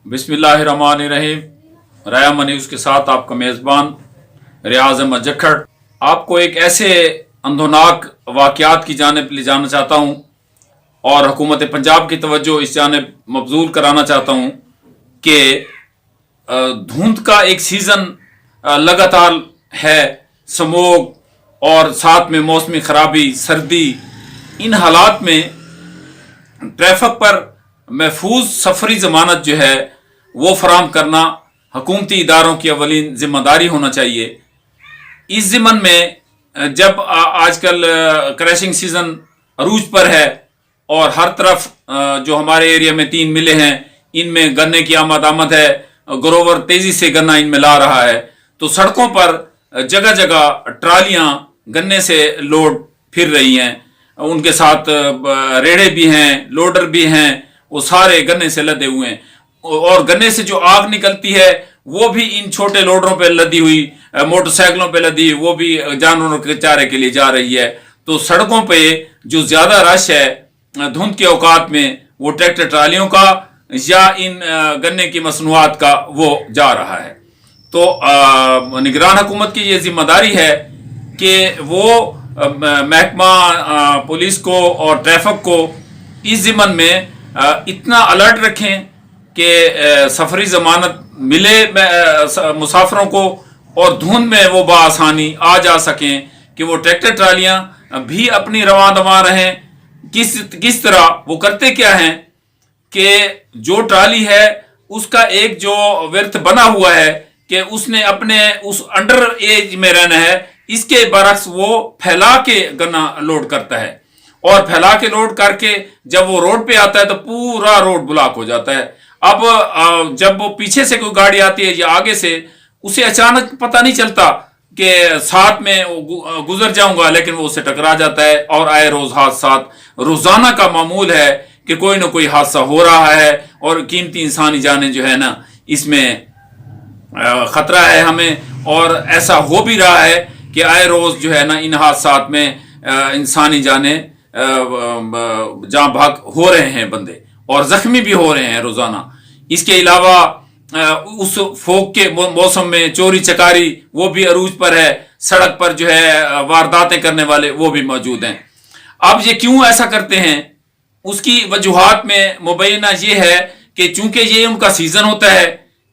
बिस्मिल्लाहिर्रहमानिर्रहीम। राया न्यूज़ के साथ आपका मेज़बान रियाज अहमद जखड़ आपको एक ऐसे अंधोनाक वाक़यात की जानिब ले जाना चाहता हूँ और हुकूमत पंजाब की तवज्जो इस जानिब मबजूल कराना चाहता हूँ कि धुंध का एक सीज़न लगातार है, स्मोग और साथ में मौसमी ख़राबी, सर्दी, इन हालात में ट्रैफिक पर महफूज सफरी ज़मानत जो है वो फराम करना हुकूमती इदारों की अवलीन ज़िम्मेदारी होना चाहिए। इस ज़िमन में जब आजकल क्रैशिंग सीज़न अरूज पर है और हर तरफ जो हमारे एरिया में 3 मिलें हैं इनमें गन्ने की आमद है, ग्रोवर तेज़ी से गन्ना इनमें ला रहा है, तो सड़कों पर जगह जगह ट्रालियाँ गन्ने से लोड फिर रही हैं, उनके साथ रेड़े भी हैं, लोडर भी हैं, वो सारे गन्ने से लदे हुए हैं और गन्ने से जो आग निकलती है वो भी इन छोटे लोडरों पे लदी हुई, मोटरसाइकिलों पे लदी हुई, वो भी जानवरों के चारे के लिए जा रही है। तो सड़कों पे जो ज़्यादा रश है धुंध के औकात में वो ट्रैक्टर ट्रालियों का या इन गन्ने की मसनूआत का वो जा रहा है। तो निगरान हुकूमत की ये जिम्मेदारी है कि वो महकमा पुलिस को और ट्रैफिक को इस ज़िमन में इतना अलर्ट रखें कि सफरी ज़मानत मिले मुसाफिरों को और धुंध में वो बआसानी आ जा सकें, कि वो ट्रैक्टर ट्रालियाँ भी अपनी रवां दवा रहें। किस तरह वो करते क्या हैं कि जो ट्राली है उसका एक जो वर्थ बना हुआ है कि उसने अपने उस अंडर एज में रहना है, इसके बरक्स वो फैला के गन्ना लोड करता है और फैला के लोड करके जब वो रोड पे आता है तो पूरा रोड ब्लॉक हो जाता है। अब जब वो पीछे से कोई गाड़ी आती है या आगे से, उसे अचानक पता नहीं चलता कि साथ में गुजर जाऊंगा, लेकिन वो उससे टकरा जाता है और आए रोज हादसात रोजाना का मामूल है कि कोई ना कोई हादसा हो रहा है और कीमती इंसानी जानें जो है ना इसमें खतरा है हमें, और ऐसा हो भी रहा है कि आए रोज जो है ना इन हादसात में इंसानी जानें जाँ भाग हो रहे हैं बंदे और जख्मी भी हो रहे हैं रोजाना। इसके अलावा उस फोक के मौसम में चोरी चकारी वो भी अरूज पर है, सड़क पर जो है वारदातें करने वाले वो भी मौजूद हैं। अब ये क्यों ऐसा करते हैं, उसकी वजूहात में मुबैना ये है कि चूंकि ये उनका सीजन होता है,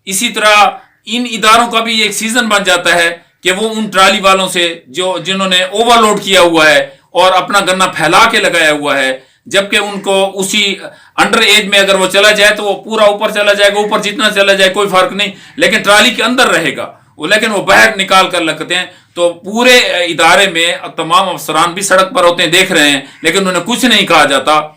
इसी तरह इन इदारों का भी एक सीजन बन जाता है कि वो उन ट्राली वालों से जिन्होंने ओवरलोड किया हुआ है और अपना गन्ना फैला के लगाया हुआ है, जबकि उनको उसी अंडर एज में अगर वो चला जाए तो वो पूरा ऊपर चला जाएगा, ऊपर जितना चला जाए कोई फर्क नहीं, लेकिन ट्राली के अंदर रहेगा वो, लेकिन वो बाहर निकाल कर लगते हैं। तो पूरे इदारे में तमाम अफसरान भी सड़क पर होते हैं, देख रहे हैं, लेकिन उन्हें कुछ नहीं कहा जाता।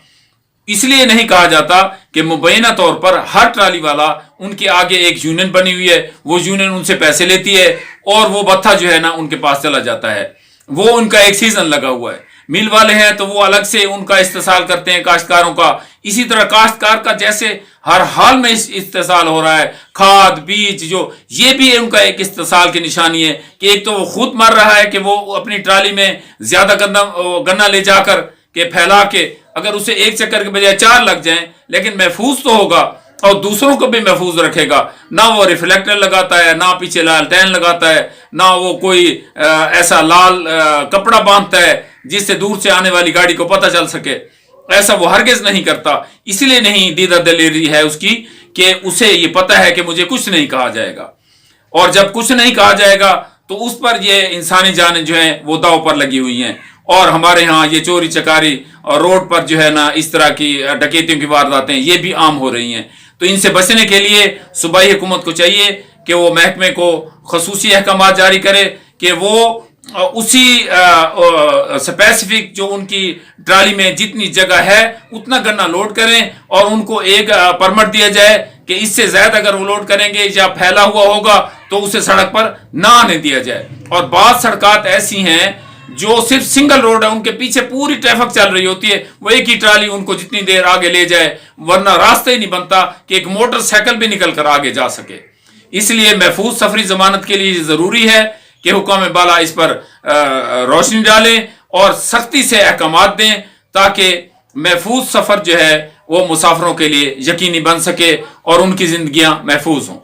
इसलिए नहीं कहा जाता कि मुबैना तौर पर हर ट्राली वाला उनके आगे एक यूनियन बनी हुई है, वो यूनियन उनसे पैसे लेती है और वो भत्ता जो है ना उनके पास चला जाता है। वो उनका एक सीजन लगा हुआ है। मिल वाले हैं तो वो अलग से उनका इस्तेसाल करते हैं काश्तकारों का। इसी तरह काश्तकार का जैसे हर हाल में इस्तेसाल हो रहा है, खाद बीज जो, ये भी उनका एक इस्तेसाल की निशानी है कि एक तो वो खुद मर रहा है कि वो अपनी ट्राली में ज्यादा गन्ना ले जाकर के फैला के अगर उसे एक चक्कर के बजाय 4 लग जाएं, लेकिन महफूज तो होगा और दूसरों को भी महफूज रखेगा। ना वो रिफ्लेक्टर लगाता है, ना पीछे लालटेन लगाता है, ना वो कोई ऐसा लाल कपड़ा बांधता है जिससे दूर से आने वाली गाड़ी को पता चल सके, ऐसा वो हरगिज नहीं करता। इसलिए नहीं दीदा दिलेरी है उसकी कि उसे ये पता है कि मुझे कुछ नहीं कहा जाएगा, और जब कुछ नहीं कहा जाएगा तो उस पर ये इंसानी जानें जो हैं वो दाव पर लगी हुई हैं। और हमारे यहाँ ये चोरी चकारी और रोड पर जो है ना इस तरह की डकैतियों की वारदातें ये भी आम हो रही हैं। तो इनसे बचने के लिए सूबाई हुकूमत को चाहिए कि वो महकमे को खसूसी अहकाम जारी करे कि वो उसी स्पेसिफिक जो उनकी ट्राली में जितनी जगह है उतना गन्ना लोड करें और उनको एक परमिट दिया जाए कि इससे ज्यादा अगर वो लोड करेंगे या फैला हुआ होगा तो उसे सड़क पर ना आने दिया जाए। और बाद सड़कात ऐसी हैं जो सिर्फ सिंगल रोड है, उनके पीछे पूरी ट्रैफिक चल रही होती है, वो एक ही ट्राली उनको जितनी देर आगे ले जाए, वरना रास्ता ही नहीं बनता कि एक मोटरसाइकिल भी निकल कर आगे जा सके। इसलिए महफूज सफरी जमानत के लिए जरूरी है कि हुक्म बाला इस पर रोशनी डालें और सख्ती से अहकाम दें ताकि महफूज सफर जो है وہ مسافروں کے لیے یقینی بن سکے اور ان کی زندگیاں محفوظ ہوں۔